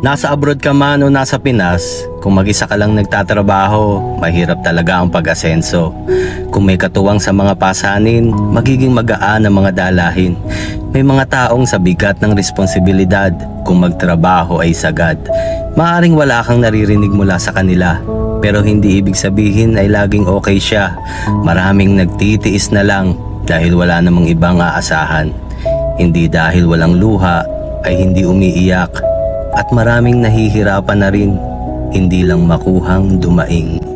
Nasa abroad ka man o nasa Pinas, kung mag-isa ka lang nagtatrabaho, mahirap talaga ang pag-asenso. Kung may katuwang sa mga pasanin, magiging magaan ang mga dalahin. May mga taong sa bigat ng responsibilidad, kung magtrabaho ay sagad. Maaring wala kang naririnig mula sa kanila, pero hindi ibig sabihin ay laging okay siya. Maraming nagtitiis na lang dahil wala namang ibang aasahan. Hindi dahil walang luha ay hindi umiiyak. At maraming nahihirapan na rin, hindi lang makuhang dumaing.